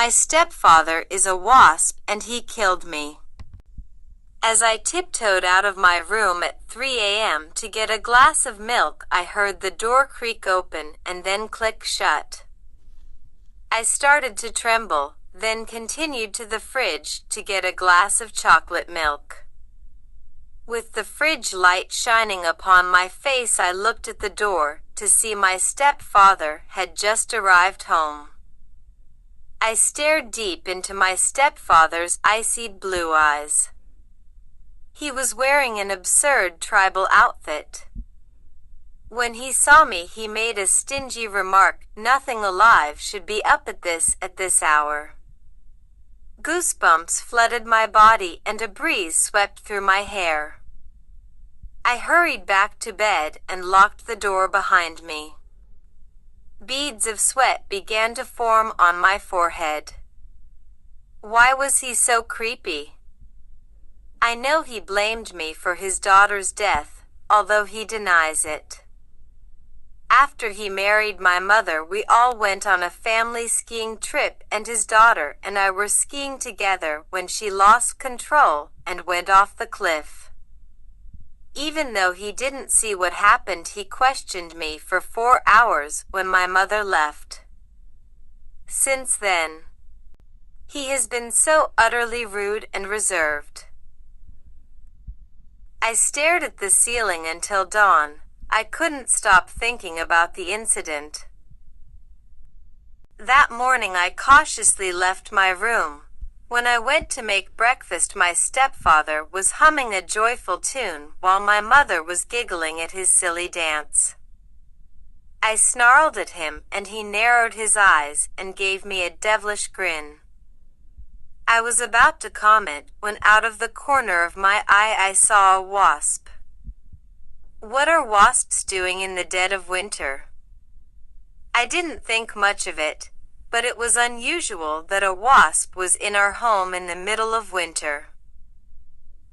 My stepfather is a wasp and he killed me. As I tiptoed out of my room at 3 a.m. to get a glass of milk, I heard the door creak open and then click shut. I started to tremble, then continued to the fridge to get a glass of chocolate milk. With the fridge light shining upon my face, I looked at the door to see my stepfather had just arrived home. I stared deep into my stepfather's icy blue eyes. He was wearing an absurd tribal outfit. When he saw me, he made a stingy remark, "Nothing alive should be up at this hour." Goosebumps flooded my body and a breeze swept through my hair. I hurried back to bed and locked the door behind me. Beads of sweat began to form on my forehead. Why was he so creepy? I know he blamed me for his daughter's death, although he denies it. After he married my mother, we all went on a family skiing trip, and his daughter and I were skiing together when she lost control and went off the cliff. Even though he didn't see what happened, he questioned me for 4 hours when my mother left. Since then, he has been so utterly rude and reserved. I stared at the ceiling until dawn. I couldn't stop thinking about the incident. That morning I cautiously left my room. When I went to make breakfast, my stepfather was humming a joyful tune while my mother was giggling at his silly dance. I snarled at him and he narrowed his eyes and gave me a devilish grin. I was about to comment when out of the corner of my eye I saw a wasp. What are wasps doing in the dead of winter? I didn't think much of it, but it was unusual that a wasp was in our home in the middle of winter.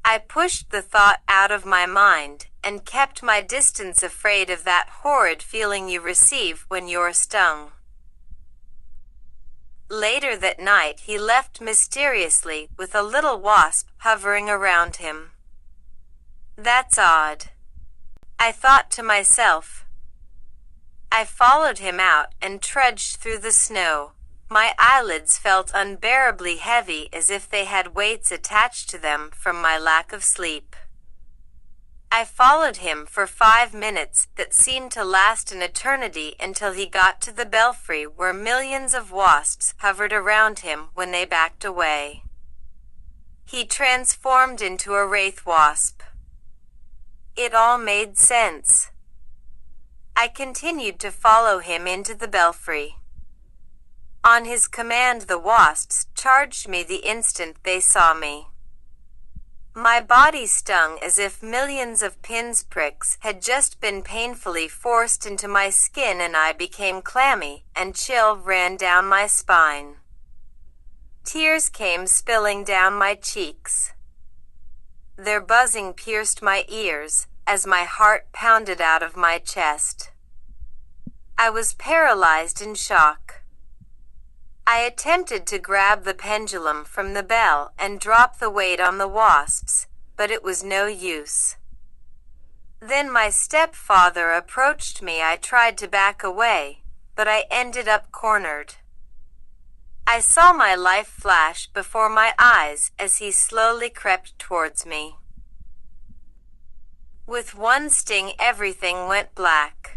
I pushed the thought out of my mind and kept my distance, afraid of that horrid feeling you receive when you're stung. Later that night he left mysteriously with a little wasp hovering around him. That's odd, I thought to myself. I followed him out and trudged through the snow. My eyelids felt unbearably heavy, as if they had weights attached to them from my lack of sleep. I followed him for 5 minutes that seemed to last an eternity, until he got to the belfry where millions of wasps hovered around him when they backed away. He transformed into a wraith wasp. It all made sense. I continued to follow him into the belfry. On his command, the wasps charged me the instant they saw me. My body stung as if millions of pinpricks had just been painfully forced into my skin, and I became clammy, and chill ran down my spine. Tears came spilling down my cheeks. Their buzzing pierced my ears as my heart pounded out of my chest. I was paralyzed in shock. I attempted to grab the pendulum from the bell and drop the weight on the wasps, but it was no use. Then my stepfather approached me. I tried to back away, but I ended up cornered. I saw my life flash before my eyes as he slowly crept towards me. With one sting, everything went black.